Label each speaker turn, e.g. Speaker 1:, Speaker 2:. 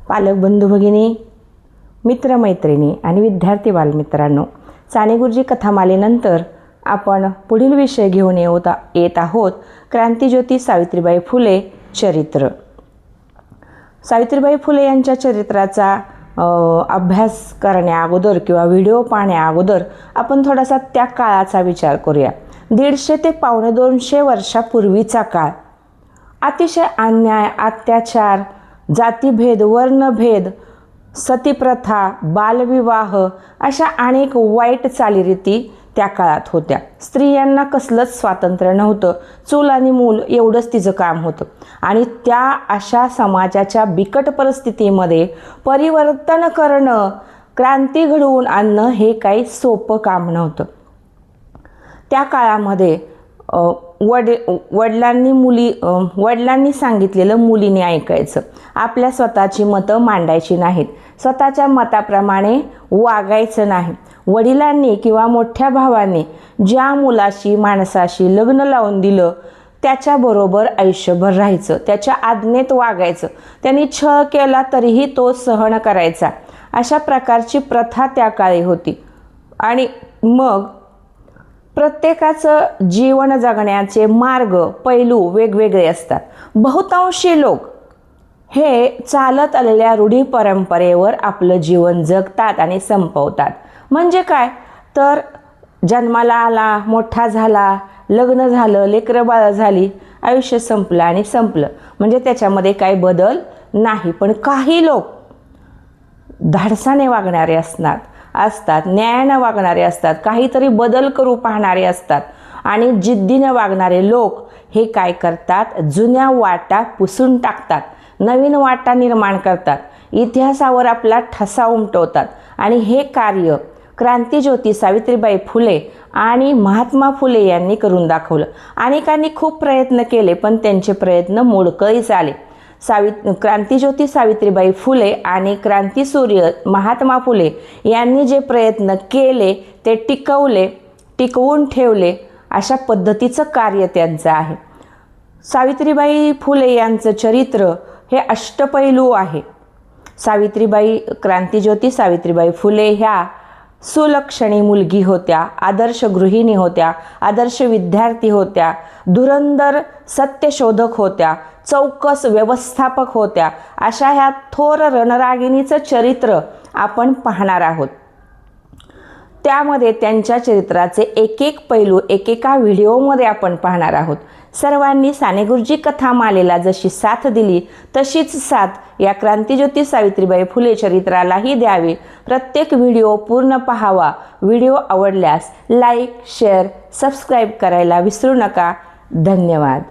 Speaker 1: पालक बंधू भगिनी, मित्रमैत्रिणी आणि विद्यार्थी बालमित्रांनो, साने गुरुजी कथामालेनंतर आपण पुढील विषय घेऊन येत आहोत क्रांतिज्योती सावित्रीबाई फुले चरित्र। सावित्रीबाई फुले यांच्या चरित्राचा अभ्यास करण्याअगोदर किंवा व्हिडिओ पाहण्याअगोदर आपण थोडासा त्या काळाचा विचार करूया। 150 ते 250 वर्षापूर्वीचा काळ। अतिशय अन्याय, अत्याचार, जातीभेद, वर्णभेद, सतीप्रथा, बालविवाह अशा अनेक वाईट चालीरीती त्या काळात होत्या। स्त्रियांना कसलंच स्वातंत्र्य नव्हतं। चूल आणि मूल एवढंच तिचं काम होतं आणि त्या अशा समाजाच्या बिकट परिस्थितीमध्ये परिवर्तन करणं, क्रांती घडवून आणणं हे काही सोपं काम नव्हतं। त्या काळामध्ये वडिलांनी सांगितलेलं मुलीने ऐकायचं। आपल्या स्वतःची मतं मांडायची नाहीत। स्वतःच्या मताप्रमाणे वागायचं नाही। वडिलांनी किंवा मोठ्या भावाने ज्या मुलाशी माणसाशी लग्न लावून दिलं त्याच्याबरोबर आयुष्यभर राहायचं, त्याच्या आज्ञेत वागायचं। त्यांनी छळ केला तरीही तो सहन करायचा। अशा प्रकारची प्रथा त्या काळी होती। आणि मग प्रत्येकाचं जीवन जगण्याचे मार्ग, पैलू वेगवेगळे असतात। बहुतांशी लोक हे चालत आलेल्या रूढी परंपरेवर आपलं जीवन जगतात आणि संपवतात। म्हणजे काय तर जन्माला आला, मोठा झाला, लग्न झालं, लेकरं बाळ झाली, आयुष्य संपलं आणि संपलं, म्हणजे त्याच्यामध्ये काही बदल नाही। पण काही लोक धाडसाने वागणारे असतात, न्यायाने वागणारे असतात, काहीतरी बदल करू पाहणारे असतात आणि जिद्दीने वागणारे लोक हे काय करतात, जुन्या वाटा पुसून टाकतात, नवीन वाटा निर्माण करतात, इतिहासावर आपला ठसा उमटवतात। आणि हे कार्य क्रांतिज्योती सावित्रीबाई फुले आणि महात्मा फुले यांनी करून दाखवलं। अनेकांनी खूप प्रयत्न केले पण त्यांचे प्रयत्न मोडकळीस आले। क्रांतिज्योती सावित्रीबाई फुले आणि क्रांतिसूर्य महात्मा फुले यांनी जे प्रयत्न केले ते टिकवून ठेवले, अशा पद्धतीचं कार्य त्यांचं आहे। सावित्रीबाई फुले यांचं चरित्र हे अष्टपैलू आहे। क्रांतिज्योती सावित्रीबाई फुले ह्या सुलक्षणी मुलगी होत्या, आदर्श गृहिणी होत्या, आदर्श विद्यार्थी होत्या, धुरंधर सत्यशोधक होत्या, चौकस व्यवस्थापक होत्या। अशा ह्या थोर रणरागिणीचं चरित्र आपण पाहणार आहोत। त्यामध्ये त्यांच्या चरित्राचे एक एक पैलू एकेका व्हिडिओमध्ये आपण पाहणार आहोत। सर्वांनी साने गुरुजी कथामालेला जशी साथ दिली तशीच साथ या क्रांतिज्योती सावित्रीबाई फुले चरित्रालाही द्यावी। प्रत्येक व्हिडिओ पूर्ण पाहावा। व्हिडिओ आवडल्यास लाईक, शेअर, सबस्क्राईब करायला विसरू नका। धन्यवाद।